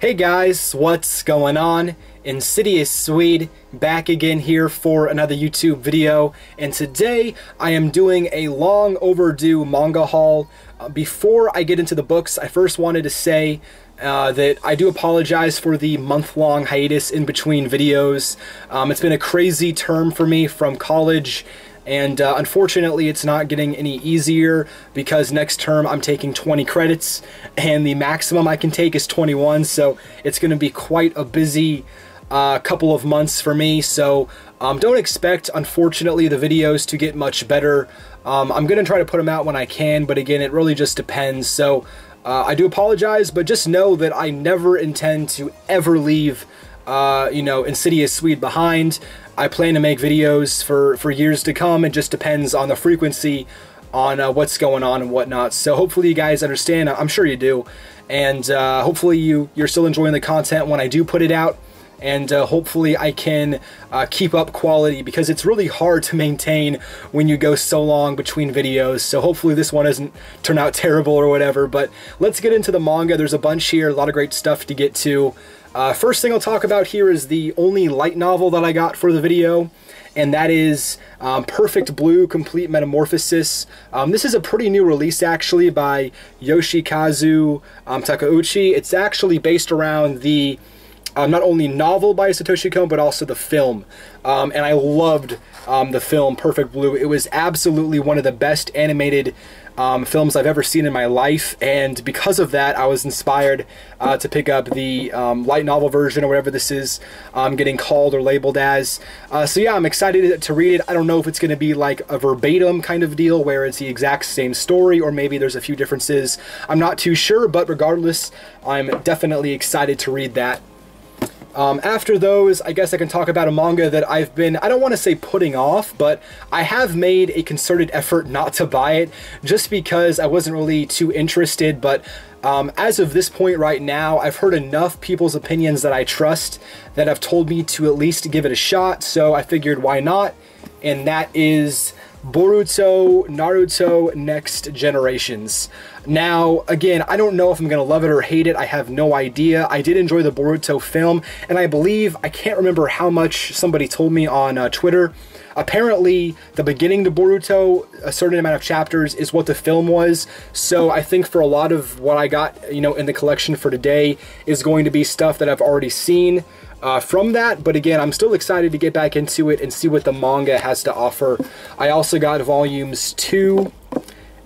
Hey guys, what's going on? InsidiousSwede back again here for another YouTube video, and today I am doing a long overdue manga haul. Before I get into the books, I first wanted to say that I do apologize for the month-long hiatus in between videos. It's been a crazy term for me from college, and unfortunately it's not getting any easier because next term I'm taking 20 credits and the maximum I can take is 21, so it's going to be quite a busy couple of months for me. So don't expect, unfortunately, the videos to get much better. I'm going to try to put them out when I can, but again, it really just depends. So I do apologize, but just know that I never intend to ever leave InsidiousSwede behind. I plan to make videos for years to come. It just depends on the frequency, on what's going on and whatnot. So hopefully you guys understand. I'm sure you do. And hopefully you're still enjoying the content when I do put it out. And hopefully I can keep up quality, because it's really hard to maintain when you go so long between videos. So hopefully this one doesn't turn out terrible or whatever. But let's get into the manga. There's a bunch here, a lot of great stuff to get to. First thing I'll talk about here is the only light novel that I got for the video, and that is Perfect Blue Complete Metamorphosis. This is a pretty new release actually by Yoshikazu Takeuchi. It's actually based around the not only novel by Satoshi Kon, but also the film. And I loved the film Perfect Blue. It was absolutely one of the best animated films I've ever seen in my life, and because of that I was inspired to pick up the light novel version, or whatever this is getting called or labeled as. So yeah, I'm excited to read it. I don't know if it's going to be like a verbatim kind of deal where it's the exact same story, or maybe there's a few differences. I'm not too sure, but regardless, I'm definitely excited to read that. After those, I guess I can talk about a manga that I've been, I don't want to say putting off, but I have made a concerted effort not to buy it, just because I wasn't really too interested. But as of this point right now, I've heard enough people's opinions that I trust that have told me to at least give it a shot, so I figured why not, and that is Boruto Naruto Next Generations. Now, again, I don't know if I'm going to love it or hate it. I have no idea. I did enjoy the Boruto film, and I believe, I can't remember how much somebody told me on Twitter. Apparently, the beginning to Boruto, a certain amount of chapters, is what the film was. So I think for a lot of what I got, in the collection for today is going to be stuff that I've already seen from that. But again, I'm still excited to get back into it and see what the manga has to offer. I also got volumes 2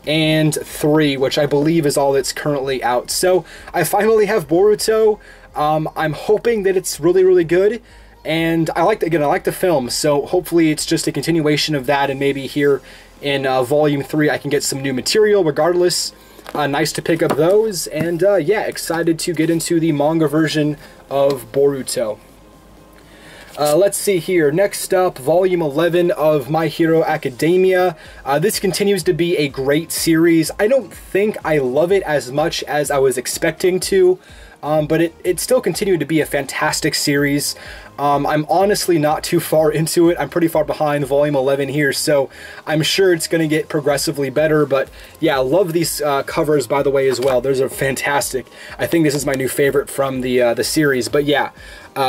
and 3, which I believe is all that's currently out. So I finally have Boruto. I'm hoping that it's really, really good. And I like the film, so hopefully it's just a continuation of that, and maybe here in volume 3 I can get some new material. Regardless, nice to pick up those, and yeah, excited to get into the manga version of Boruto. Let's see here. Next up, volume 11 of My Hero Academia. This continues to be a great series. I don't think I love it as much as I was expecting to, but it still continued to be a fantastic series. I'm honestly not too far into it. I'm pretty far behind volume 11 here, so I'm sure it's going to get progressively better. But yeah, I love these covers, by the way, as well. Those are fantastic. I think this is my new favorite from the series. But yeah,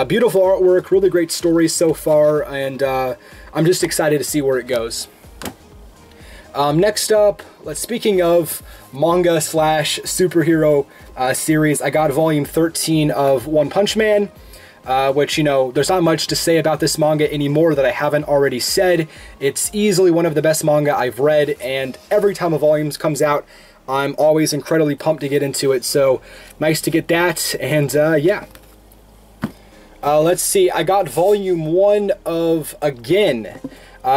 beautiful artwork, really great stories so far, and I'm just excited to see where it goes. Next up, speaking of manga slash superhero series, I got volume 13 of One Punch Man. Which, there's not much to say about this manga anymore that I haven't already said. It's easily one of the best manga I've read, and every time a volume comes out, I'm always incredibly pumped to get into it, so nice to get that, and yeah. Let's see, I got volume 1 of Again.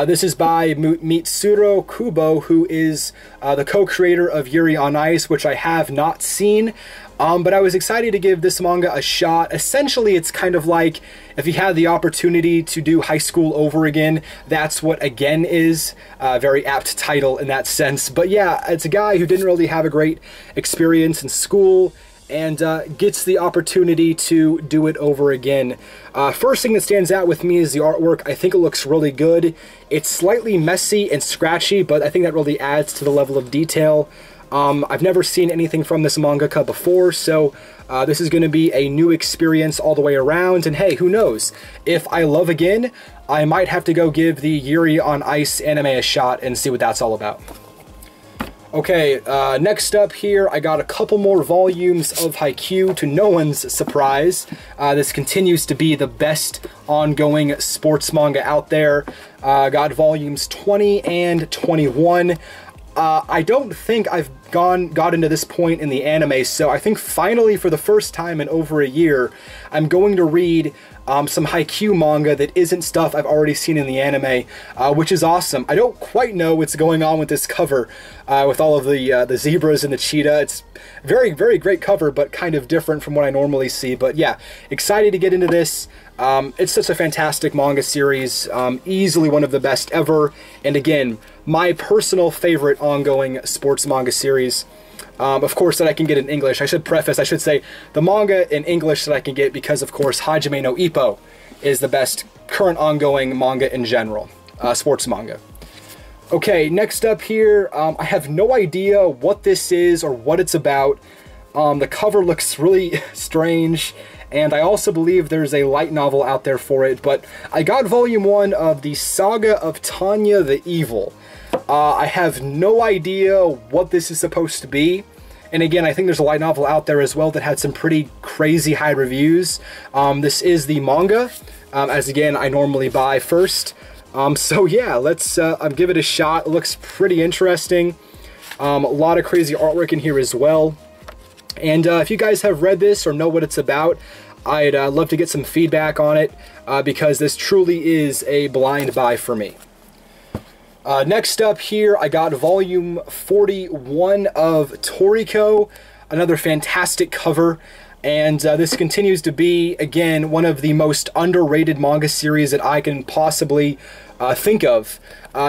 This is by Mitsuru Kubo, who is the co-creator of Yuri on Ice, which I have not seen. But I was excited to give this manga a shot. Essentially, it's kind of like if you had the opportunity to do high school over again, that's what Again is. Very apt title in that sense. But yeah, it's a guy who didn't really have a great experience in school, and gets the opportunity to do it over again. First thing that stands out with me is the artwork. I think it looks really good. It's slightly messy and scratchy, but I think that really adds to the level of detail. I've never seen anything from this mangaka before, so this is going to be a new experience all the way around. And hey, who knows? If I love again, I might have to go give the Yuri on Ice anime a shot and see what that's all about. Okay, next up here, I got a couple more volumes of Haikyuu, to no one's surprise. This continues to be the best ongoing sports manga out there. Got volumes 20 and 21. I don't think I've gotten to this point in the anime, so I think finally, for the first time in over a year, I'm going to read some Haikyuu manga that isn't stuff I've already seen in the anime, which is awesome. I don't quite know what's going on with this cover, with all of the zebras and the cheetah. It's very, very great cover, but kind of different from what I normally see. But yeah, excited to get into this. It's such a fantastic manga series, easily one of the best ever, and again, my personal favorite ongoing sports manga series. Of course, that I can get in English. I should say the manga in English that I can get, because of course Hajime no Ippo is the best current ongoing manga in general, sports manga. Okay, next up here, I have no idea what this is or what it's about. The cover looks really strange, and I also believe there's a light novel out there for it, but I got volume 1 of the Saga of Tanya the Evil. I have no idea what this is supposed to be, and again, I think there's a light novel out there as well that had some pretty crazy high reviews. This is the manga, as again, I normally buy first. So yeah, let's give it a shot. It looks pretty interesting. A lot of crazy artwork in here as well. And if you guys have read this or know what it's about, I'd love to get some feedback on it, because this truly is a blind buy for me. Next up here, I got volume 41 of Toriko, another fantastic cover, and this continues to be, again, one of the most underrated manga series that I can possibly think of.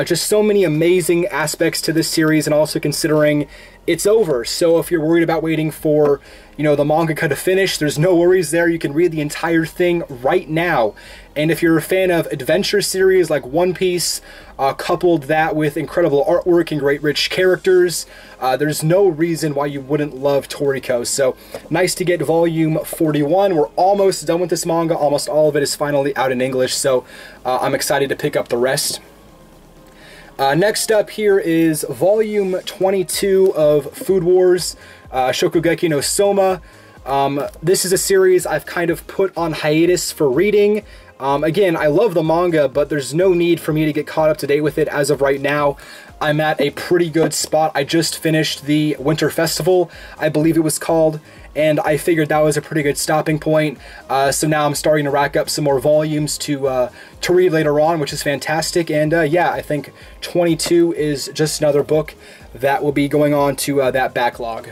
Just so many amazing aspects to this series, and also considering it's over. So if you're worried about waiting for, you know, the mangaka to finish, there's no worries there. You can read the entire thing right now. And if you're a fan of adventure series like One Piece, coupled that with incredible artwork and great rich characters, there's no reason why you wouldn't love Toriko. So nice to get volume 41. We're almost done with this manga. Almost all of it is finally out in English, so I'm excited to pick up the rest. Next up here is volume 22 of Food Wars, Shokugeki no Soma. This is a series I've kind of put on hiatus for reading. Again, I love the manga, but there's no need for me to get caught up to date with it as of right now. I'm at a pretty good spot. I just finished the Winter Festival, I believe it was called, and I figured that was a pretty good stopping point. So now I'm starting to rack up some more volumes to read later on, which is fantastic. And yeah, I think 22 is just another book that will be going on to that backlog.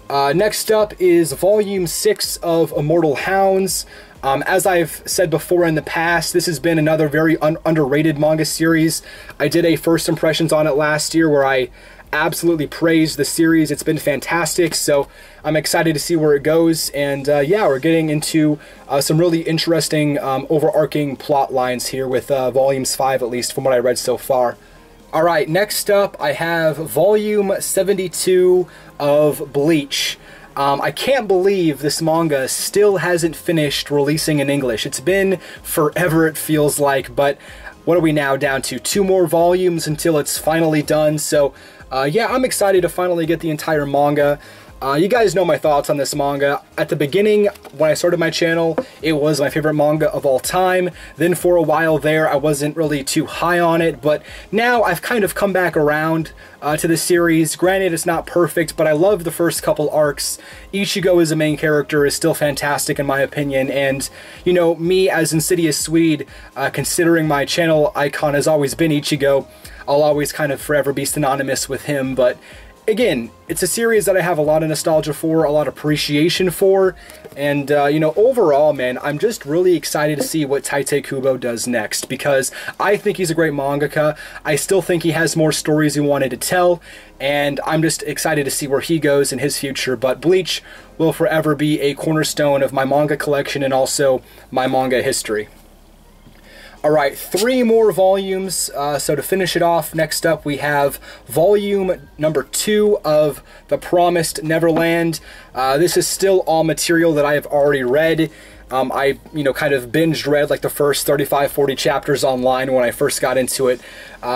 Next up is volume 6 of Immortal Hounds. As I've said before in the past, this has been another very underrated manga series. I did a first impressions on it last year where I absolutely praised the series. It's been fantastic, so I'm excited to see where it goes. And yeah, we're getting into some really interesting overarching plot lines here with volumes 5, at least from what I read so far. Alright, next up I have volume 72 of Bleach. I can't believe this manga still hasn't finished releasing in English. It's been forever, it feels like, but what are we now down to? 2 more volumes until it's finally done, so yeah, I'm excited to finally get the entire manga. You guys know my thoughts on this manga. At the beginning, when I started my channel, it was my favorite manga of all time. Then for a while there, I wasn't really too high on it, but now I've kind of come back around to the series. Granted, it's not perfect, but I love the first couple arcs. Ichigo as a main character is still fantastic in my opinion, and, you know, me as InsidiousSwede, considering my channel icon has always been Ichigo, I'll always kind of forever be synonymous with him, but again, it's a series that I have a lot of nostalgia for, a lot of appreciation for, and, you know, overall, man, I'm just really excited to see what Tite Kubo does next, because I think he's a great mangaka. I still think he has more stories he wanted to tell, and I'm just excited to see where he goes in his future, but Bleach will forever be a cornerstone of my manga collection and also my manga history. Alright, 3 more volumes, so to finish it off, next up we have volume number 2 of The Promised Neverland. This is still all material that I have already read. I, kind of binge read like the first 35-40 chapters online when I first got into it.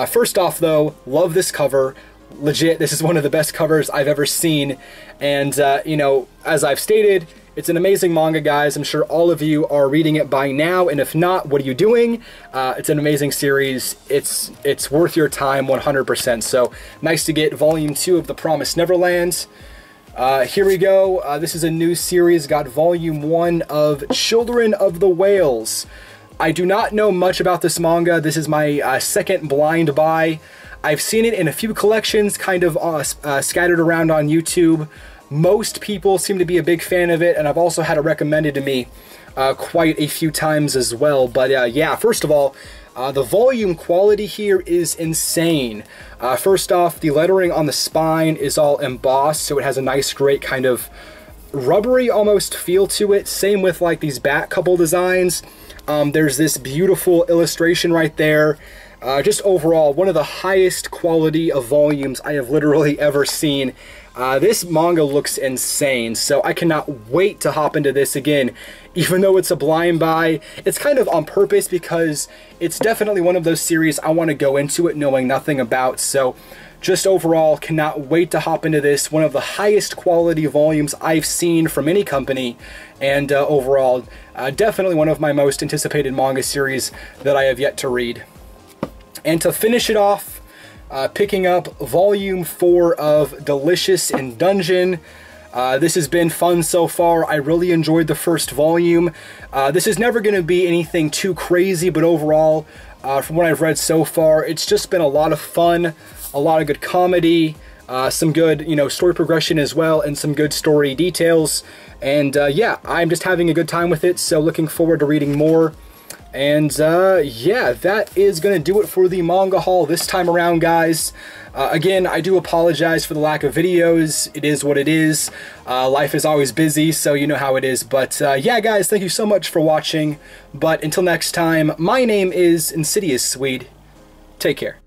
First off though, love this cover. Legit, this is one of the best covers I've ever seen. And, as I've stated, it's an amazing manga, guys. I'm sure all of you are reading it by now, and if not, what are you doing? It's an amazing series. It's worth your time 100%. So nice to get volume 2 of The Promised Neverland. Here we go. This is a new series. Got volume 1 of Children of the Whales. I do not know much about this manga. This is my second blind buy. I've seen it in a few collections, kind of scattered around on YouTube. Most people seem to be a big fan of it, and I've also had it recommended to me quite a few times as well. But yeah, first of all, the volume quality here is insane. First off, the lettering on the spine is all embossed, so it has a nice, great kind of rubbery almost feel to it. Same with like these back couple designs. There's this beautiful illustration right there. Just overall, one of the highest quality of volumes I have literally ever seen. This manga looks insane, so I cannot wait to hop into this again. Even though it's a blind buy, it's kind of on purpose because it's definitely one of those series I want to go into it knowing nothing about. So just overall, cannot wait to hop into this. One of the highest quality volumes I've seen from any company, and overall, definitely one of my most anticipated manga series that I have yet to read. And to finish it off, picking up volume 4 of Delicious in Dungeon. This has been fun so far. I really enjoyed the first volume. This is never going to be anything too crazy, but overall, from what I've read so far, it's just been a lot of fun, a lot of good comedy, some good, story progression as well, and some good story details. And yeah, I'm just having a good time with it, so looking forward to reading more. And yeah, that is going to do it for the manga haul this time around, guys. Again, I do apologize for the lack of videos. It is what it is. Life is always busy, so you know how it is. But yeah, guys, thank you so much for watching. But until next time, my name is InsidiousSwede. Take care.